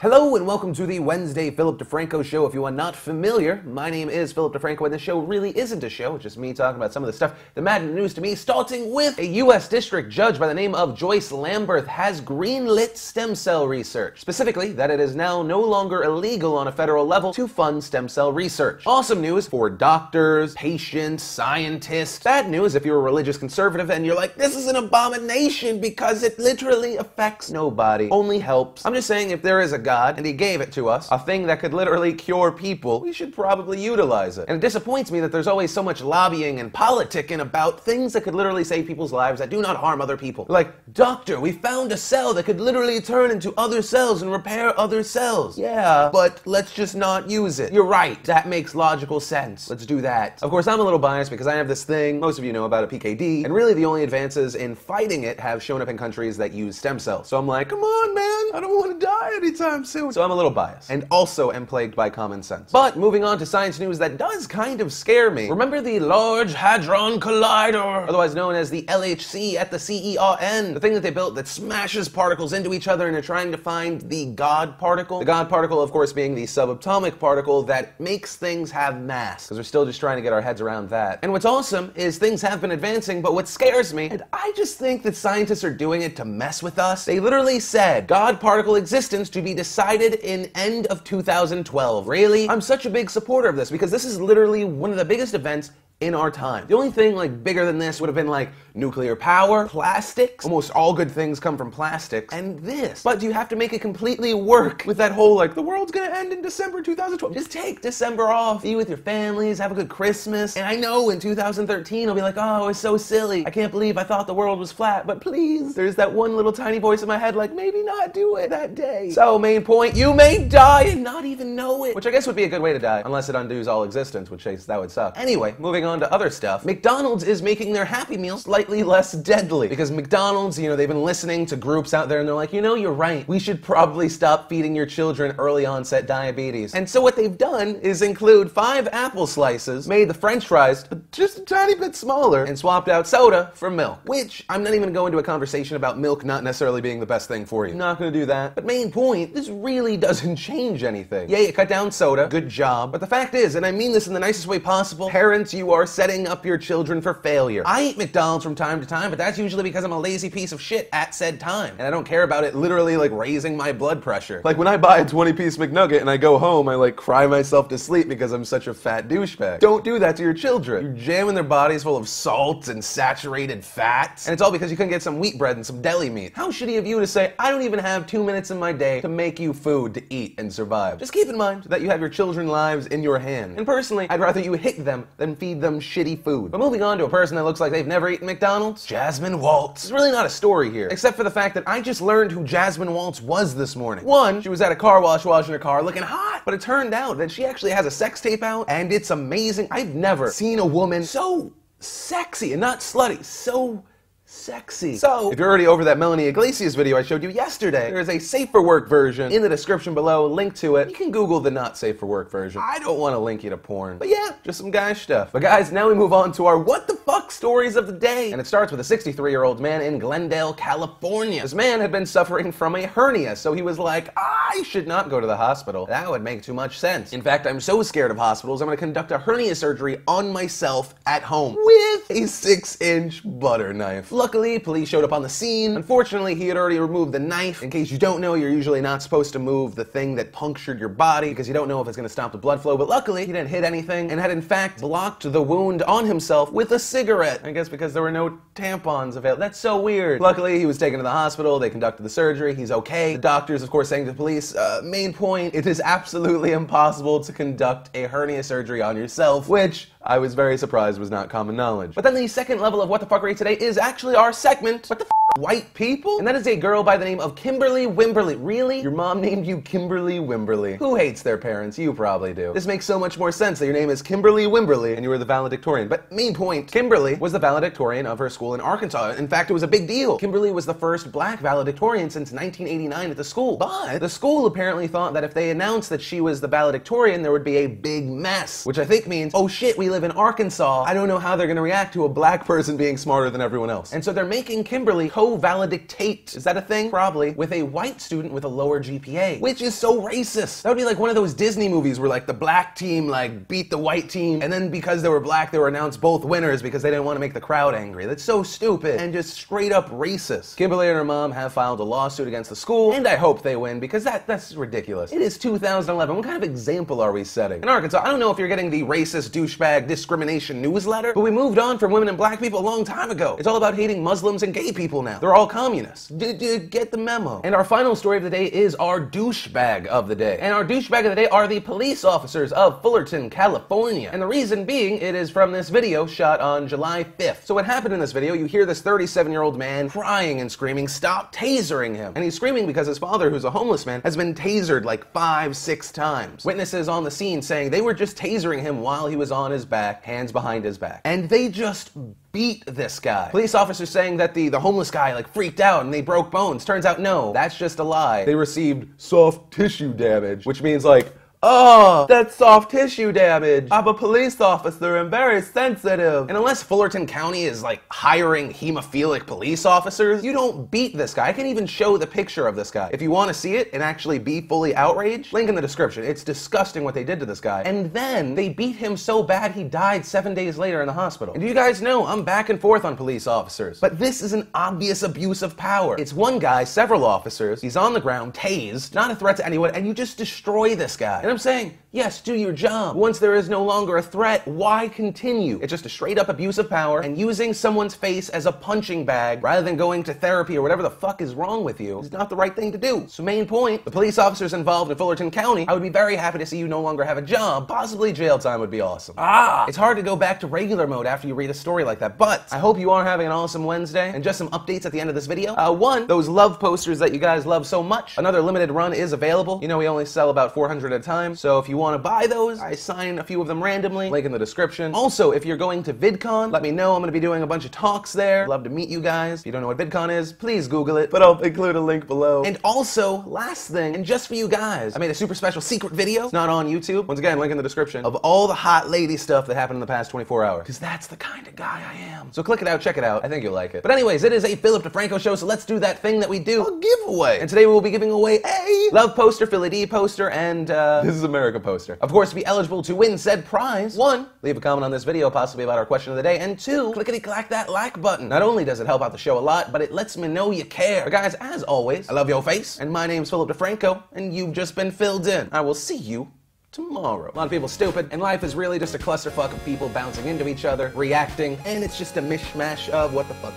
Hello and welcome to the Wednesday Philip DeFranco Show. If you are not familiar, my name is Philip DeFranco and this show really isn't a show. It's just me talking about some of the stuff that mattered in the news to me, starting with a U.S. district judge by the name of Joyce Lamberth has greenlit stem cell research. Specifically, that it is now no longer illegal on a federal level to fund stem cell research. Awesome news for doctors, patients, scientists. Bad news if you're a religious conservative and you're like, this is an abomination because it literally affects nobody, only helps. I'm just saying, if there is a God and he gave it to us, a thing that could literally cure people, we should probably utilize it. And it disappoints me that there's always so much lobbying and politicking about things that could literally save people's lives that do not harm other people. Like, doctor, we found a cell that could literally turn into other cells and repair other cells. Yeah, but let's just not use it. You're right, that makes logical sense. Let's do that. Of course, I'm a little biased because I have this thing, most of you know about it, PKD, and really the only advances in fighting it have shown up in countries that use stem cells. So I'm like, come on, man, I don't want to die anytime soon. So I'm a little biased, and also am plagued by common sense. But moving on to science news that does kind of scare me. Remember the Large Hadron Collider, otherwise known as the LHC at the CERN? The thing that they built that smashes particles into each other, and they're trying to find the God particle. The God particle, of course, being the subatomic particle that makes things have mass, because we're still just trying to get our heads around that. And what's awesome is things have been advancing, but what scares me, and I just think that scientists are doing it to mess with us, they literally said God particle existence to be decided in end of 2012. Really? I'm such a big supporter of this because this is literally one of the biggest events in our time. The only thing like bigger than this would have been like nuclear power, plastics. Almost all good things come from plastics, and this. But you have to make it completely work with that whole like the world's gonna end in December 2012. Just take December off, be with your families, have a good Christmas. And I know in 2013 I'll be like, oh, it's so silly. I can't believe I thought the world was flat, but please, there's that one little tiny voice in my head like, maybe not do it that day. So main point, you may die and not even know it. Which I guess would be a good way to die, unless it undoes all existence, which that would suck. Anyway, moving on to other stuff, McDonald's is making their Happy Meals slightly less deadly. Because McDonald's, you know, they've been listening to groups out there and they're like, you know, you're right. We should probably stop feeding your children early onset diabetes. And so what they've done is include 5 apple slices, made the French fries just a tiny bit smaller, and swapped out soda for milk. Which, I'm not even gonna go into a conversation about milk not necessarily being the best thing for you. I'm not gonna do that. But main point, this really doesn't change anything. Yeah, you cut down soda, good job. But the fact is, and I mean this in the nicest way possible, parents, you are setting up your children for failure. I eat McDonald's from time to time, but that's usually because I'm a lazy piece of shit at said time. And I don't care about it literally like raising my blood pressure. Like when I buy a 20-piece McNugget and I go home, I like cry myself to sleep because I'm such a fat douchebag. Don't do that to your children. You're jamming their bodies full of salt and saturated fats. And it's all because you couldn't get some wheat bread and some deli meat. How shitty of you to say, I don't even have 2 minutes in my day to make you food to eat and survive. Just keep in mind that you have your children's lives in your hand. And personally, I'd rather you hit them than feed them shitty food. But moving on to a person that looks like they've never eaten McDonald's, Jasmine Waltz. There's really not a story here, except for the fact that I just learned who Jasmine Waltz was this morning. One, she was at a car wash washing her car looking hot, but it turned out that she actually has a sex tape out, and it's amazing. I've never seen a woman so sexy, and not slutty, so sexy. So, if you're already over that Melanie Iglesias video I showed you yesterday, there is a safe for work version in the description below, link to it. You can Google the not safe for work version. I don't want to link you to porn. But yeah, just some guy stuff. But guys, now we move on to our what the fuck stories of the day. And it starts with a 63-year-old man in Glendale, California. This man had been suffering from a hernia, so he was like, I should not go to the hospital. That would make too much sense. In fact, I'm so scared of hospitals, I'm going to conduct a hernia surgery on myself at home with a 6-inch butter knife. Luckily, police showed up on the scene. Unfortunately, he had already removed the knife. In case you don't know, you're usually not supposed to move the thing that punctured your body because you don't know if it's going to stop the blood flow, but luckily, he didn't hit anything and had in fact blocked the wound on himself with a cigarette. I guess because there were no tampons available. That's so weird. Luckily, he was taken to the hospital. They conducted the surgery. He's okay. The doctors, of course, saying to the police, main point, it is absolutely impossible to conduct a hernia surgery on yourself, which I was very surprised was not common knowledge. But then the second level of What the Fuckery today is actually our segment, What the White People? And that is a girl by the name of Kimberly Wimberly. Really? Your mom named you Kimberly Wimberly. Who hates their parents? You probably do. This makes so much more sense that your name is Kimberly Wimberly and you were the valedictorian. But main point, Kimberly was the valedictorian of her school in Arkansas. In fact, it was a big deal. Kimberly was the first black valedictorian since 1989 at the school. But the school apparently thought that if they announced that she was the valedictorian, there would be a big mess. Which I think means, oh shit, we live in Arkansas. I don't know how they're gonna react to a black person being smarter than everyone else. And so they're making Kimberly co-valedictate, is that a thing? Probably, with a white student with a lower GPA, which is so racist. That would be like one of those Disney movies where like the black team like beat the white team, and then because they were black, they were announced both winners because they didn't want to make the crowd angry. That's so stupid and just straight up racist. Kimberly and her mom have filed a lawsuit against the school, and I hope they win because that's ridiculous. It is 2011. What kind of example are we setting? In Arkansas, I don't know if you're getting the racist douchebag discrimination newsletter, but we moved on from women and black people a long time ago. It's all about hating Muslims and gay people now. They're all communists. Get the memo. And our final story of the day is our douchebag of the day. And our douchebag of the day are the police officers of Fullerton, California. And the reason being, it is from this video shot on July 5th. So what happened in this video, you hear this 37-year-old man crying and screaming, "Stop tasering him." And he's screaming because his father, who's a homeless man, has been tasered like 5-6 times. Witnesses on the scene saying they were just tasering him while he was on his back, hands behind his back. And they just beat this guy. Police officers saying that the homeless guy like freaked out and they broke bones. Turns out no, that's just a lie. They received soft tissue damage, which means like, oh, that's soft tissue damage. I'm a police officer and very sensitive. And unless Fullerton County is like hiring hemophilic police officers, you don't beat this guy. I can even show the picture of this guy. If you want to see it and actually be fully outraged, link in the description. It's disgusting what they did to this guy. And then they beat him so bad he died 7 days later in the hospital. And do you guys know, I'm back and forth on police officers, but this is an obvious abuse of power. It's one guy, several officers, he's on the ground, tased, not a threat to anyone, and you just destroy this guy. And I'm saying, yes, do your job. Once there is no longer a threat, why continue? It's just a straight up abuse of power, and using someone's face as a punching bag rather than going to therapy or whatever the fuck is wrong with you is not the right thing to do. So main point, the police officers involved in Fullerton County, I would be very happy to see you no longer have a job. Possibly jail time would be awesome. It's hard to go back to regular mode after you read a story like that, but I hope you are having an awesome Wednesday. And just some updates at the end of this video. One, those love posters that you guys love so much, another limited run is available. You know, we only sell about 400 at a time, so if you want to buy those, I sign a few of them randomly, link in the description. Also, if you're going to VidCon, let me know. I'm going to be doing a bunch of talks there. Love to meet you guys. If you don't know what VidCon is, please Google it, but I'll include a link below. And also, last thing, and just for you guys, I made a super special secret video. It's not on YouTube. Once again, link in the description, of all the hot lady stuff that happened in the past 24 hours. Because that's the kind of guy I am. So click it out, check it out. I think you'll like it. But anyways, it is a Philip DeFranco show, so let's do that thing that we do, a giveaway. And today we will be giving away a love poster, Philly D poster, and This Is America poster. Of course, to be eligible to win said prize, 1, leave a comment on this video possibly about our question of the day, and 2, clickety-clack that like button. Not only does it help out the show a lot, but it lets me know you care. But guys, as always, I love your face, and my name's Philip DeFranco, and you've just been filled in. I will see you tomorrow. A lot of people stupid, and life is really just a clusterfuck of people bouncing into each other, reacting, and it's just a mishmash of what the fuck.